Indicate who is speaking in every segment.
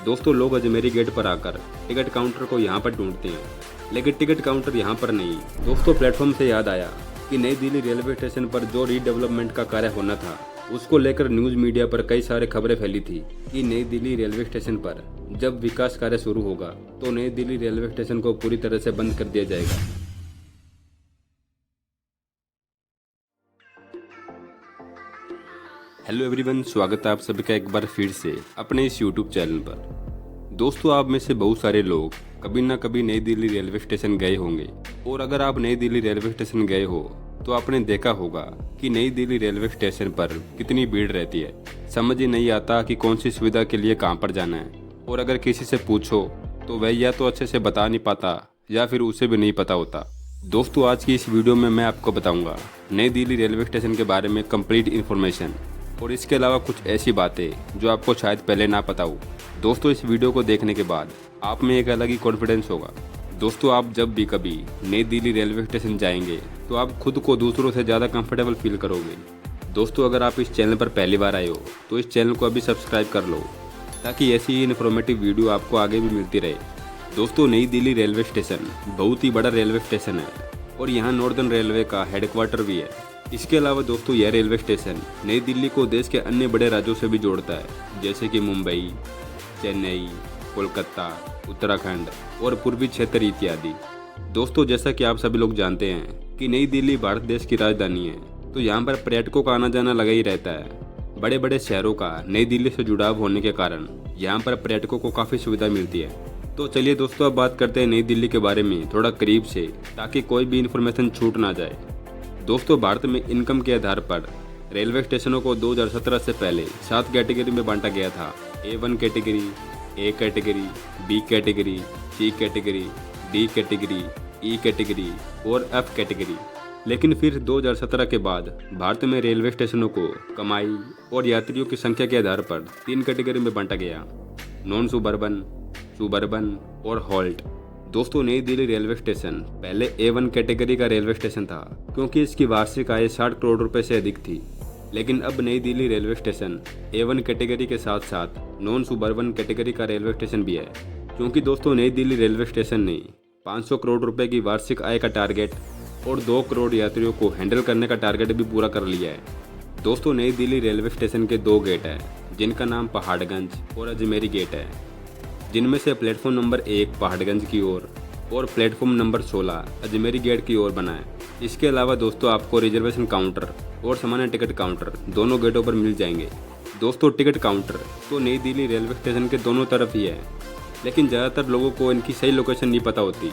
Speaker 1: दोस्तों लोग अजमेरी गेट पर आकर टिकट काउंटर को यहाँ पर ढूंढते हैं, लेकिन टिकट काउंटर यहाँ पर नहीं। दोस्तों प्लेटफॉर्म से याद आया कि नई दिल्ली रेलवे स्टेशन पर जो रीडेवलपमेंट का कार्य होना था, उसको लेकर न्यूज मीडिया पर कई सारे खबरें फैली थी कि नई दिल्ली रेलवे स्टेशन पर जब विकास कार्य शुरू होगा तो नई दिल्ली रेलवे स्टेशन को पूरी तरह से बंद कर दिया जाएगा। हेलो एवरीवन, स्वागत है आप सभी का एक बार फिर से अपने इस यूट्यूब चैनल पर। दोस्तों आप में से बहुत सारे लोग कभी ना कभी नई दिल्ली रेलवे स्टेशन गए होंगे, और अगर आप नई दिल्ली रेलवे स्टेशन गए हो तो आपने देखा होगा कि नई दिल्ली रेलवे स्टेशन पर कितनी भीड़ रहती है। समझ ही नहीं आता कि कौन सी सुविधा के लिए कहाँ पर जाना है, और अगर किसी से पूछो तो वह या तो अच्छे से बता नहीं पाता या फिर उसे भी नहीं पता होता। दोस्तों आज की इस वीडियो में मैं आपको बताऊंगा नई दिल्ली रेलवे स्टेशन के बारे में कंप्लीट इन्फॉर्मेशन, और इसके अलावा कुछ ऐसी बातें जो आपको शायद पहले ना पता हो। दोस्तों इस वीडियो को देखने के बाद आप में एक अलग ही कॉन्फिडेंस होगा। दोस्तों आप जब भी कभी नई दिल्ली रेलवे स्टेशन जाएंगे तो आप खुद को दूसरों से ज़्यादा कंफर्टेबल फील करोगे। दोस्तों अगर आप इस चैनल पर पहली बार आए हो तो इस चैनल को अभी सब्सक्राइब कर लो, ताकि ऐसी ही इन्फॉर्मेटिव वीडियो आपको आगे भी मिलती रहे। दोस्तों नई दिल्ली रेलवे स्टेशन बहुत ही बड़ा रेलवे स्टेशन है, और यहाँ नॉर्दर्न रेलवे का हेडक्वार्टर भी है। इसके अलावा दोस्तों यह रेलवे स्टेशन नई दिल्ली को देश के अन्य बड़े राज्यों से भी जोड़ता है, जैसे कि मुंबई, चेन्नई, कोलकाता, उत्तराखंड और पूर्वी क्षेत्र इत्यादि। दोस्तों जैसा कि आप सभी लोग जानते हैं कि नई दिल्ली भारत देश की राजधानी है, तो यहाँ पर पर्यटकों का आना जाना लगा ही रहता है। बड़े बड़े शहरों का नई दिल्ली से जुड़ाव होने के कारण यहाँ पर पर्यटकों को काफ़ी सुविधा मिलती है। तो चलिए दोस्तों अब बात करते हैं नई दिल्ली के बारे में थोड़ा करीब से, ताकि कोई भी इन्फॉर्मेशन छूट ना जाए। दोस्तों भारत में इनकम के आधार पर रेलवे स्टेशनों को 2017 से पहले 7 कैटेगरी में बांटा गया था। A1 category, A category, B category, C category, D category, E category और F कैटेगरी। लेकिन फिर 2017 के बाद भारत में रेलवे स्टेशनों को कमाई और यात्रियों की संख्या के आधार पर 3 कैटेगरी में बांटा गया: नॉन सुबर्बन, सुबर्बन और हॉल्ट। दोस्तों नई दिल्ली रेलवे स्टेशन पहले A1 कैटेगरी का रेलवे स्टेशन था, क्योंकि इसकी वार्षिक आय 60 करोड़ रुपए से अधिक थी। लेकिन अब नई Delhi railway station A1 category के साथ साथ नॉन सुबर्बन कैटेगरी का रेलवे स्टेशन भी है, क्योंकि दोस्तों नई दिल्ली रेलवे स्टेशन ने 500 करोड़ रुपए की वार्षिक आय का टारगेट और 2 करोड़ यात्रियों को हैंडल करने का टारगेट भी पूरा कर लिया है। दोस्तों नई दिल्ली रेलवे स्टेशन के 2 गेट हैं, जिनका नाम पहाड़गंज और अजमेरी गेट है, जिनमें से प्लेटफॉर्म नंबर 1 पहाड़गंज की ओर और प्लेटफॉर्म नंबर 16 अजमेरी गेट की ओर बना है। इसके अलावा दोस्तों आपको रिजर्वेशन काउंटर और सामान्य टिकट काउंटर दोनों गेटों पर मिल जाएंगे। दोस्तों टिकट काउंटर तो नई दिल्ली रेलवे स्टेशन के दोनों तरफ ही है, लेकिन ज़्यादातर लोगों को इनकी सही लोकेशन नहीं पता होती।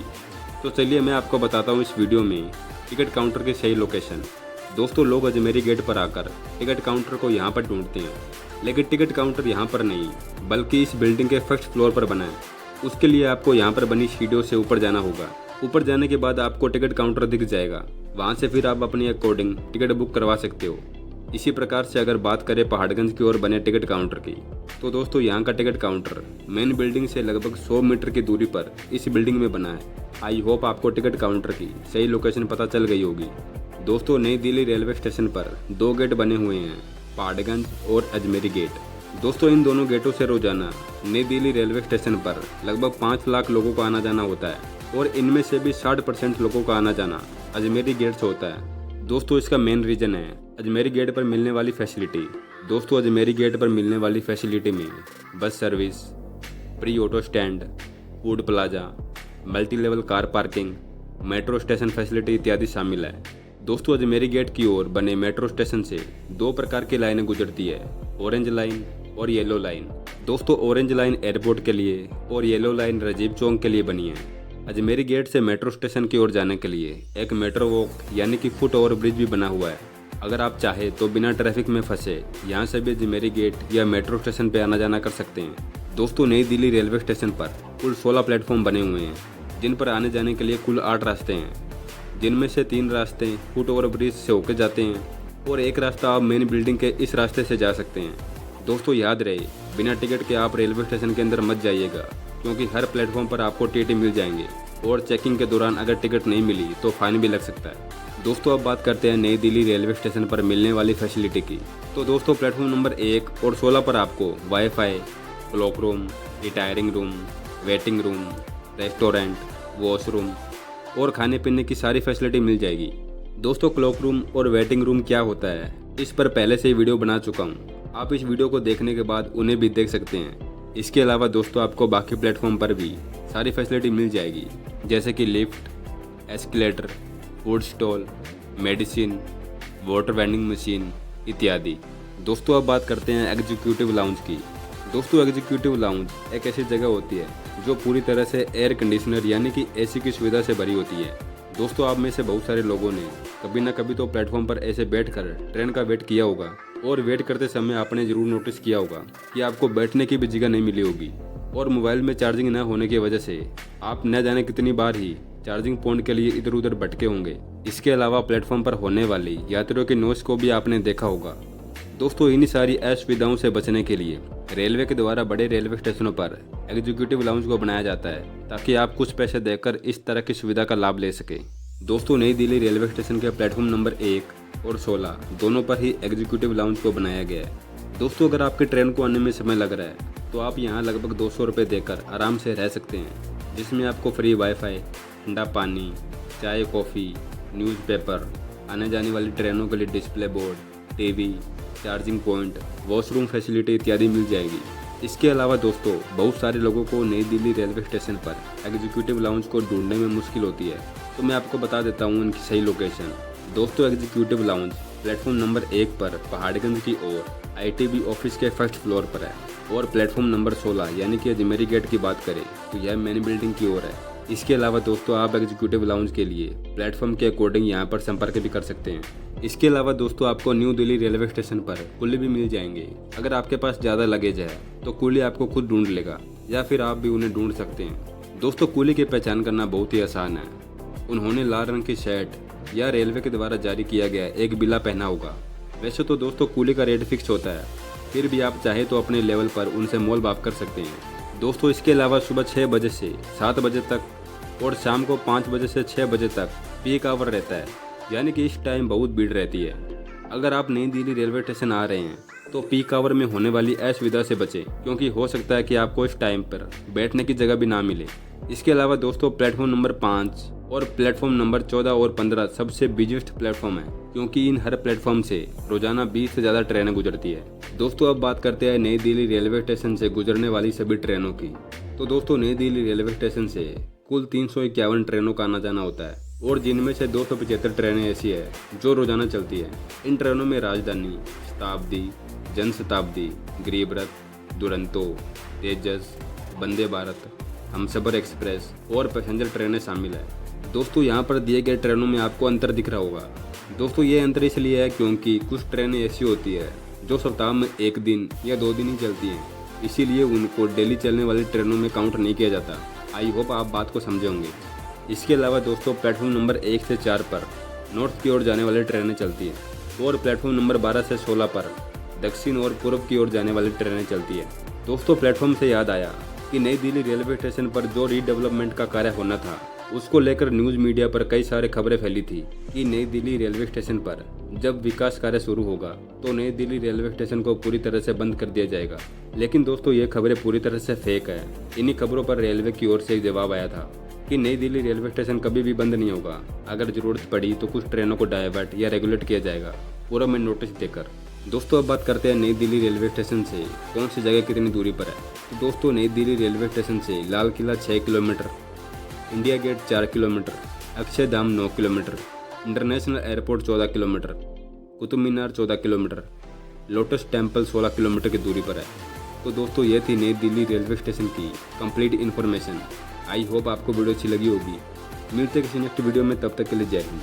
Speaker 1: तो चलिए मैं आपको बताता हूँ इस वीडियो में टिकट काउंटर की सही लोकेशन। दोस्तों लोग अजमेरी गेट पर आकर टिकट काउंटर को यहाँ पर ढूंढते हैं, लेकिन टिकट काउंटर यहाँ पर नहीं, बल्कि इस बिल्डिंग के फर्स्ट फ्लोर पर बना है। उसके लिए आपको यहाँ पर बनी सीढ़ियों से ऊपर जाना होगा। ऊपर जाने के बाद आपको टिकट काउंटर दिख जाएगा, वहाँ से फिर आप अपने अकॉर्डिंग टिकट बुक करवा सकते हो। इसी प्रकार से अगर बात करें पहाड़गंज की ओर बने टिकट काउंटर की, तो दोस्तों यहाँ का टिकट काउंटर मेन बिल्डिंग से लगभग 100 मीटर की दूरी पर इस बिल्डिंग में बना है। आई होप आपको टिकट काउंटर की सही लोकेशन पता चल गई होगी। दोस्तों नई दिल्ली रेलवे स्टेशन पर 2 गेट बने हुए हैं, पहाड़गंज और अजमेरी गेट। दोस्तों इन दोनों गेटों से रोजाना नई दिल्ली रेलवे स्टेशन पर लगभग 5 लाख लोगों का आना जाना होता है, और इनमें से भी 60% लोगों का आना जाना अजमेरी गेट से होता है। दोस्तों इसका मेन रीजन है अजमेरी गेट पर मिलने वाली फैसिलिटी। दोस्तों अजमेरी गेट पर मिलने वाली फैसिलिटी में bus service, pre auto stand, food plaza, multi level car parking, metro station facility इत्यादि शामिल है। दोस्तों अजमेरी गेट की ओर बने मेट्रो स्टेशन से 2 प्रकार की लाइनें गुजरती है, ऑरेंज लाइन और येलो लाइन। दोस्तों ऑरेंज लाइन एयरपोर्ट के लिए और येलो लाइन राजीव चौक के लिए बनी है। अजमेरी गेट से मेट्रो स्टेशन की ओर जाने के लिए एक मेट्रो वॉक यानी कि फुट ओवर ब्रिज भी बना हुआ है। अगर आप चाहे तो बिना ट्रैफिक में फंसे यहाँ से भी अजमेरी गेट या मेट्रो स्टेशन पर आना जाना कर सकते हैं। दोस्तों नई दिल्ली रेलवे स्टेशन पर कुल 16 प्लेटफॉर्म बने हुए हैं, जिन पर आने जाने के लिए कुल 8 रास्ते हैं, जिनमें से 3 रास्ते फुट ओवर ब्रिज से होकर जाते हैं और एक रास्ता आप मेन बिल्डिंग के इस रास्ते से जा सकते हैं। दोस्तों याद रहे बिना टिकट के आप रेलवे स्टेशन के अंदर मत जाइएगा, क्योंकि हर प्लेटफॉर्म पर आपको टीटी मिल जाएंगे, और चेकिंग के दौरान अगर टिकट नहीं मिली तो फाइन भी लग सकता है। दोस्तों अब बात करते हैं नई दिल्ली रेलवे स्टेशन पर मिलने वाली फैसिलिटी की। तो दोस्तों प्लेटफॉर्म नंबर 1 और 16 पर आपको wifi, clock room, retiring room, waiting room, restaurant, washroom और खाने पीने की सारी फैसिलिटी मिल जाएगी। दोस्तों क्लॉक रूम और वेटिंग रूम क्या होता है इस पर पहले से ही वीडियो बना चुका हूँ, आप इस वीडियो को देखने के बाद उन्हें भी देख सकते हैं। इसके अलावा दोस्तों आपको बाकी प्लेटफॉर्म पर भी सारी फैसिलिटी मिल जाएगी, जैसे कि lift, escalator, food stall, medicine, water vending machine इत्यादि। दोस्तों अब बात करते हैं एग्जीक्यूटिव लाउंज की। दोस्तों एग्जीक्यूटिव लाउंज एक ऐसी जगह होती है जो पूरी तरह से एयर कंडीशनर यानी कि एसी की सुविधा से भरी होती है। दोस्तों आप में से बहुत सारे लोगों ने कभी ना कभी तो प्लेटफॉर्म पर ऐसे बैठकर ट्रेन का वेट किया होगा और वेट करते समय आपने जरूर नोटिस किया होगा कि आपको बैठने की भी जगह नहीं मिली होगी और मोबाइल में चार्जिंग न होने की वजह से आप न जाने कितनी बार ही चार्जिंग पॉइंट के लिए इधर उधर भटके होंगे। इसके अलावा प्लेटफॉर्म पर होने वाली यात्रियों की नॉइस को भी आपने देखा होगा। दोस्तों इन्हीं सारी असुविधाओं से बचने के लिए रेलवे के द्वारा बड़े रेलवे स्टेशनों पर एग्जीक्यूटिव लाउंज को बनाया जाता है ताकि आप कुछ पैसे देकर इस तरह की सुविधा का लाभ ले सकें। दोस्तों नई दिल्ली रेलवे स्टेशन के प्लेटफॉर्म नंबर 1 और 16 दोनों पर ही एग्जीक्यूटिव लाउंज को बनाया गया है। दोस्तों अगर आपकी ट्रेन को आने में समय लग रहा है तो आप यहाँ लगभग 200 रुपये देकर आराम से रह सकते हैं, जिसमें आपको फ्री वाईफाई, ठंडा पानी, चाय, कॉफ़ी, न्यूज़पेपर, आने जाने वाली ट्रेनों के लिए display board, TV, charging point, washroom facility इत्यादि मिल जाएगी। इसके अलावा दोस्तों बहुत सारे लोगों को नई दिल्ली रेलवे स्टेशन पर एग्जीक्यूटिव लाउंज को ढूंढने में मुश्किल होती है, तो मैं आपको बता देता हूँ उनकी सही लोकेशन। दोस्तों एग्जीक्यूटिव लाउंज प्लेटफॉर्म नंबर 1 पर पहाड़गंज की ओर आईटीबी ऑफिस के फर्स्ट फ्लोर पर है और प्लेटफॉर्म नंबर 16 यानी कि अजमेरी गेट की बात करें तो यह मेन बिल्डिंग की ओर है। इसके अलावा दोस्तों आप एग्जीक्यूटिव लाउंज के लिए प्लेटफॉर्म के अकॉर्डिंग यहाँ पर संपर्क भी कर सकते हैं। इसके अलावा दोस्तों आपको न्यू दिल्ली रेलवे स्टेशन पर कुल्ली भी मिल जाएंगे। अगर आपके पास ज़्यादा लगेज है तो कुल्ली आपको खुद ढूंढ लेगा या फिर आप भी उन्हें ढूंढ सकते हैं। दोस्तों कुल्ली की पहचान करना बहुत ही आसान है। उन्होंने लाल रंग की शर्ट या रेलवे के द्वारा जारी किया गया एक बिला पहना होगा। वैसे तो दोस्तों कुल्ली का रेट फिक्स होता है, फिर भी आप चाहे तो अपने लेवल पर उनसे मोल भाव कर सकते हैं। दोस्तों इसके अलावा सुबह 6 बजे से 7 बजे तक और शाम को 5 बजे से 6 बजे तक पीक आवर रहता है, यानी कि इस टाइम बहुत भीड़ रहती है। अगर आप नई दिल्ली रेलवे स्टेशन आ रहे हैं तो पीक आवर में होने वाली असुविधा से बचें, क्योंकि हो सकता है कि आपको इस टाइम पर बैठने की जगह भी ना मिले। इसके अलावा दोस्तों प्लेटफॉर्म नंबर 5 और प्लेटफॉर्म नंबर 14 और 15 सबसे बिजीएस्ट प्लेटफॉर्म है, क्योंकि इन हर प्लेटफॉर्म से रोजाना 20 से ज़्यादा ट्रेनें गुजरती है। दोस्तों अब बात करते हैं नई दिल्ली रेलवे स्टेशन से गुजरने वाली सभी ट्रेनों की। तो दोस्तों नई दिल्ली रेलवे स्टेशन से कुल 351 ट्रेनों का आना जाना होता है और जिनमें से 275 ट्रेनें ऐसी है जो रोजाना चलती है। इन ट्रेनों में राजधानी, शताब्दी, जनशताब्दी, गरीब रथ, दुरंतो, तेजस, वंदे भारत, हमसफर एक्सप्रेस और पैसेंजर ट्रेनें शामिल है। दोस्तों यहाँ पर दिए गए ट्रेनों में आपको अंतर दिख रहा होगा। दोस्तों ये अंतर इसलिए है क्योंकि कुछ ट्रेनें ऐसी होती है जो सप्ताह में 1 दिन या 2 दिन ही चलती हैं, इसीलिए उनको डेली चलने वाली ट्रेनों में काउंट नहीं किया जाता। आई होप आप बात को समझे होंगे। इसके अलावा दोस्तों प्लेटफॉर्म नंबर 1 से 4 पर नॉर्थ की ओर जाने वाली ट्रेनें चलती हैं और प्लेटफॉर्म नंबर 12 से 16 पर दक्षिण और पूर्व की ओर जाने वाली ट्रेनें चलती है। दोस्तों प्लेटफॉर्म से याद आया कि नई दिल्ली रेलवे स्टेशन पर जो रीडेवलपमेंट का कार्य होना था उसको लेकर न्यूज़ मीडिया पर कई सारे खबरें फैली थी कि नई दिल्ली रेलवे स्टेशन पर जब विकास कार्य शुरू होगा तो नई दिल्ली रेलवे स्टेशन को पूरी तरह से बंद कर दिया जाएगा। लेकिन दोस्तों ये खबरें पूरी तरह से फेक है। इन्हीं खबरों पर रेलवे की ओर से एक जवाब आया था कि नई दिल्ली रेलवे स्टेशन कभी भी बंद नहीं होगा। अगर जरूरत पड़ी तो कुछ ट्रेनों को डाइवर्ट या रेगुलेट किया जाएगा, पूरा में नोटिस देकर। दोस्तों अब बात करते हैं नई दिल्ली रेलवे स्टेशन से कौन सी जगह कितनी दूरी पर है। तो दोस्तों नई दिल्ली रेलवे स्टेशन से Lal Qila 6 kilometre, India Gate 4 kilometre, Akshardham 9 kilometre, international airport 14 kilometre, Qutub Minar 14 kilometre, lotus temple 16 kilometre की दूरी पर है। तो दोस्तों ये थी नई दिल्ली रेलवे स्टेशन की कंप्लीट इन्फॉर्मेशन। आई होप आपको वीडियो अच्छी लगी होगी। मिलते किसी नेक्स्ट वीडियो में, तब तक के लिए जय हिंद।